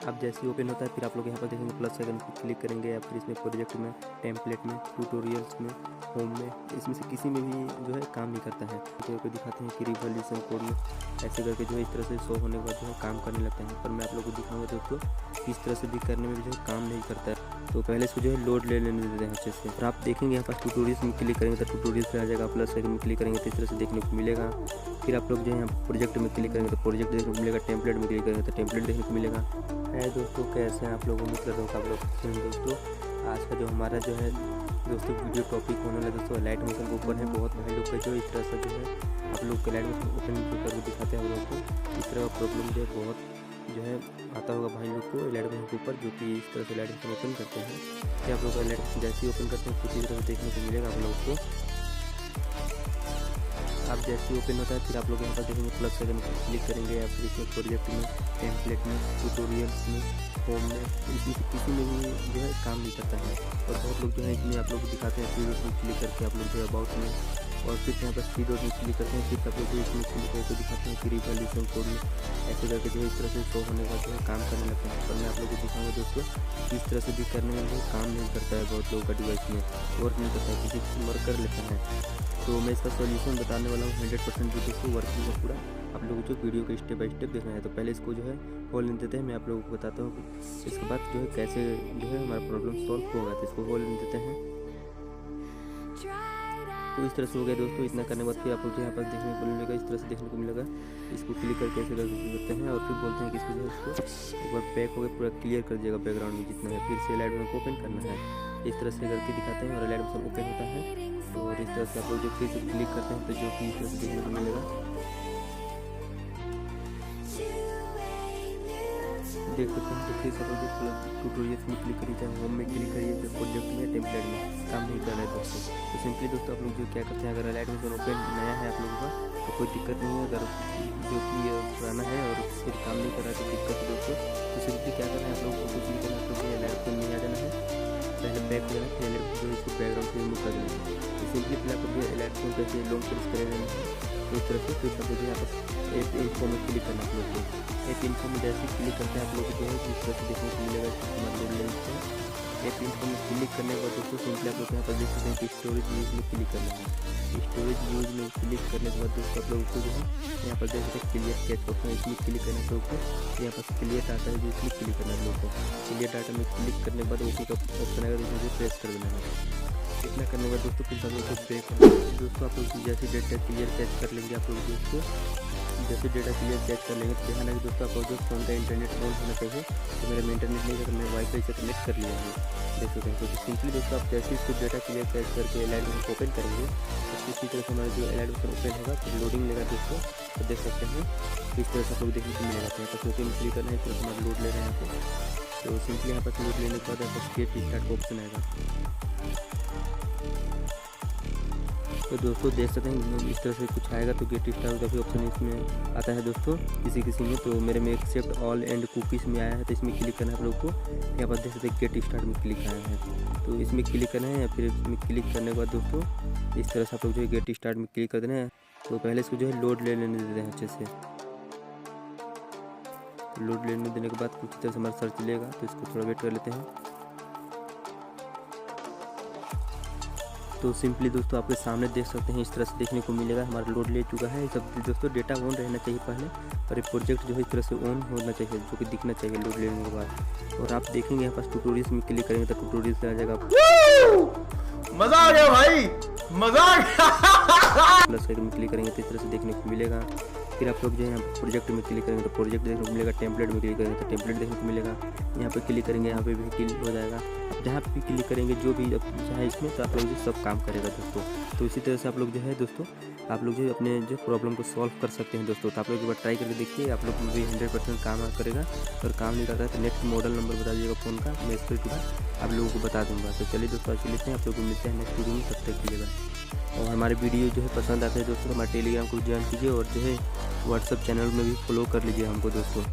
आप जैसे ही ओपन होता है फिर आप लोग यहाँ पर देखेंगे प्लस आइकन पर क्लिक करेंगे या फिर इसमें प्रोजेक्ट में, टेम्पलेट में, ट्यूटोरियल्स में, होम में, इसमें से किसी में भी जो है काम नहीं करता है। तो दिखाते हैं कि रिवॉल्यूशन कोड में ऐसे करके जो है इस तरह से शो होने के बाद जो है काम करने लगता है। पर मैं आप लोगों को दिखाऊंगा दोस्तों इस तरह से भी करने में भी जो है काम नहीं करता है। तो पहले इसको जो है लोड ले लेने देते हैं अच्छे से। और आप देखेंगे यहाँ पर ट्यूटोरियल्स में क्लिक करेंगे तो ट्यूटोरियल्स पे आ जाएगा, प्लस आइकन में क्लिक करेंगे तो इस तरह से देखने को मिलेगा। फिर आप लोग जो है यहाँ प्रोजेक्ट में क्लिक करेंगे तो प्रोजेक्ट देखने को मिलेगा, टेम्पलेट में क्लिक करेंगे तो टेम्पलेट देखने को मिलेगा। है दोस्तों, कैसे हैं आप लोगों को, मतलब होगा आप लोग। दोस्तों आज का जो हमारा जो है दोस्तों वीडियो टॉपिक होने वाला दोस्तों लाइट मोशन के ऊपर है। बहुत भाई लोग का जो इस तरह से जो है आप लोग के लाइट मोशन ओपन करके दिखाते हैं हम लोग को। इस तरह का प्रॉब्लम जो है बहुत जो है आता होगा भाई लोग को लाइट मोशन के ऊपर, जो कि इस तरह से लाइट मोशन ओपन करते हैं। कि आप लोग का लाइट जैसे ही ओपन करते हैं किसी तरह से देखने को मिलेगा आप लोग को। आप जैसे ही ओपन होता है फिर आप लोग यहाँ पर देखेंगे प्लस आइकन पर क्लिक करेंगे या फिर इसमें प्रोजेक्ट में, टेम्पलेट में, ट्यूटोरियल्स में, होम में, इसमें से किसी में भी जो है काम नहीं करता है। और बहुत लोग जो है इसमें आप लोग को दिखाते हैं थ्री डॉट में क्लिक करके आप लोग जो है अबाउट में, और फिर यहाँ पर थ्री डॉट में क्लिक करते हैं फिर आप लोग जो इसमें क्लिक करके दिखाते हैं कि रिवॉल्यूशन कोड में ऐसे करके जो है इस तरह से शो होने का जो है काम करने लगता है। पर मैं आप लोग को दिखाऊंगा दोस्तों इस तरह से भी करने में जो काम नहीं करता है। बहुत लोगों का डिवाइस में वर्क नहीं करता है, किसी वर्क कर लेता है। तो मैं इसका सॉल्यूशन बताने वाला हूँ 100% भी दोस्तों वर्किंग का पूरा। आप लोगों को जो वीडियो को स्टेप बाय स्टेप देखना है तो पहले इसको जो है होल नहीं देते हैं, मैं आप लोगों को बताता हूँ इसके बाद जो है कैसे जो है हमारा प्रॉब्लम सॉल्व होगा। तो इसको होल नहीं देते हैं तो इस तरह से हो गया दोस्तों। इतना करने के बाद फिर आप लोग यहाँ पर देखने को मिलेगा, इस तरह से देखने को मिलेगा। इसको क्लिक करके ऐसे करते हैं और फिर बोलते हैं कि इसको जो है इसको एक बार बैक हो गया पूरा क्लियर कर दिएगा बैकग्राउंड में जितना है। फिर से लाइट मोशन को ओपन करना है, इस तरह से करके दिखाते हैं और लाइट मोशन ओपन होता है। और इस तरह से आप लोग जो फिर से क्लिक करते हैं तो जो कि इस तरह से देखने को मिलेगा, देख सकते हैं। तो फिर से आप लोग ट्यूटोरियल्स में क्लिक करिए, चाहे होम में क्लिक करिए, चाहे प्रोजेक्ट में, टेम्पलेट में, काम नहीं कर रहा है दोस्तों। तो सिंपली दोस्तों आप लोग जो क्या करते हैं, अगर लाइट मोशन ओपन नया है आप लोगों का तो कोई दिक्कत नहीं है। अगर जो कि पुराना है और फिर काम नहीं कर रहा है तो दिक्कत है दोस्तों। तो सिंपली क्या करना है आप लोग को, कुछ नहीं करना, आप लोग लाइट मोशन में आ जाना है, पहले बैक हो जाना, फिर लाइट जो इसको बैकग्राउंड से रिमूव कर देना है। तो सिंपली फिर आपको लाइट मोशन कैसे लॉन्ग प्रेस कर देना है तो इस तरह से। फिर सब लोग यहाँ पर ऐप इन्फो में क्लिक करना आप लोग को। ऐप इन्फो में जैसे क्लिक करते हैं आप लोग को जो है इस तरह से देखने को मिलेगा। ऐप इन्फो में क्लिक करने के बाद दोस्तों सिंपली आप लोग यहाँ पर देख सकते हैं कि स्टोरेज यूज में क्लिक करना है। स्टोरेज यूज में क्लिक करने के बाद दोस्तों आप लोगों को जो है यहाँ पर देख सकते हैं क्लियर कैच ऑप्शन है, इसमें क्लिक करने के ऊपर यहाँ पर क्लियर डाटा है जो इसमें क्लिक करना है लोगों को। क्लियर डाटा में क्लिक करने के बाद ओके का ऑप्शन आएगा तो इसमें प्रेस कर देना है। इतना करने के बाद दोस्तों फिर सब लोग को ब्रेक दोस्तों आप लोग जैसे डेटा क्लियर कैच कर लेंगे आप लोग दोस्तों, जैसे डेटा क्लियर कैच कर लेंगे तो ध्यान रखिए दोस्तों आपको जो फ़ोन का इंटरनेट ऑन होना चाहिए। तो मेरे में इंटरनेट नहीं है तो मैं वाईफाई से कनेक्ट कर लिया है, देख सकते हैं। तो सिंपली दोस्तों आप जैसे इसको डेटा क्लियर कैच करके लाइट मोशन ओपन करेंगे तो इसी तरह से हमारा जो लाइट मोशन ओपन होगा फिर लोडिंग लेगा दोस्तों। तो देख सकते हैं इस तरह से आप लोग देखने को मिलेगा। यहाँ पर ओके में क्लिक करना है, इस तरह से हमारा लोड ले रहे हैं यहाँ पर। तो सिंपली यहाँ पर लोड लेने के बाद यहाँ पर गेट स्टार्ट का ऑप्शन आएगा। तो दोस्तों देख सकते हैं इस तरह से कुछ आएगा तो गेट स्टार्ट का भी ऑप्शन इसमें आता है दोस्तों किसी में। तो मेरे में एक्सेप्ट ऑल एंड कुकीज़ में आया है तो इसमें क्लिक करना है आप लोग को। यहाँ पर देख सकते हैं गेट स्टार्ट में क्लिक आया है तो इसमें क्लिक करना है। या फिर इसमें क्लिक करने के बाद दोस्तों इस तरह से आप लोग जो है गेट स्टार्ट में क्लिक कर देना है। तो पहले इसको जो है लोड ले लेने देते हैं अच्छे से। लोड लेने देने के बाद कुछ तरह से हमारा सर्च लेगा तो इसको थोड़ा वेट कर लेते हैं। तो सिंपली दोस्तों आपके सामने देख सकते हैं इस तरह से देखने को मिलेगा हमारा लोड ले चुका है। सब दोस्तों डेटा ऑन रहना चाहिए पहले और ये प्रोजेक्ट जो है इस तरह से ऑन होना चाहिए जो कि दिखना चाहिए लोड लेने के बाद। और आप देखेंगे यहाँ पास ट्यूटोरियल्स में क्लिक करेंगे तो ट्यूटोरियल्स आ जाएगा। मजा आ गया भाई, मजा आ गया। प्लस आइकन में क्लिक करेंगे तो इस तरह से देखने को मिलेगा। फिर आप लोग जो है यहाँ प्रोजेक्ट में क्लिक करेंगे तो प्रोजेक्ट देखने को मिलेगा। टेम्पलेट में क्लिक करेंगे तो टेम्पलेट देखने को मिलेगा। यहाँ पे क्लिक करेंगे यहाँ पे भी क्लिक हो जाएगा। आप जहाँ पे क्लिक करेंगे जो भी चाहे इसमें तो आप लोग जो सब काम करेगा दोस्तों। तो इसी तरह से आप लोग जो है दोस्तों आप लोग जो अपने जो प्रॉब्लम को सॉल्व कर सकते हैं दोस्तों। तो आप लोग एक बार ट्राई करके देखिए, आप लोग भी 100% काम करेगा। और काम नहीं करता है तो नेक्स्ट मॉडल नंबर बता दीजिएगा फ़ोन का, मैं इसके बाद आप लोगों को बता दूँगा। तो चलिए दोस्तों आज लेते हैं, आप लोग को मिलते हैं नेक्स्ट वीडियो में, तब तक के लिए। और हमारे वीडियो जो है पसंद आते हैं दोस्तों हमारे टेलीग्राम को ज्वाइन कीजिए और जो है व्हाट्सअप चैनल में भी फॉलो कर लीजिए हमको दोस्तों।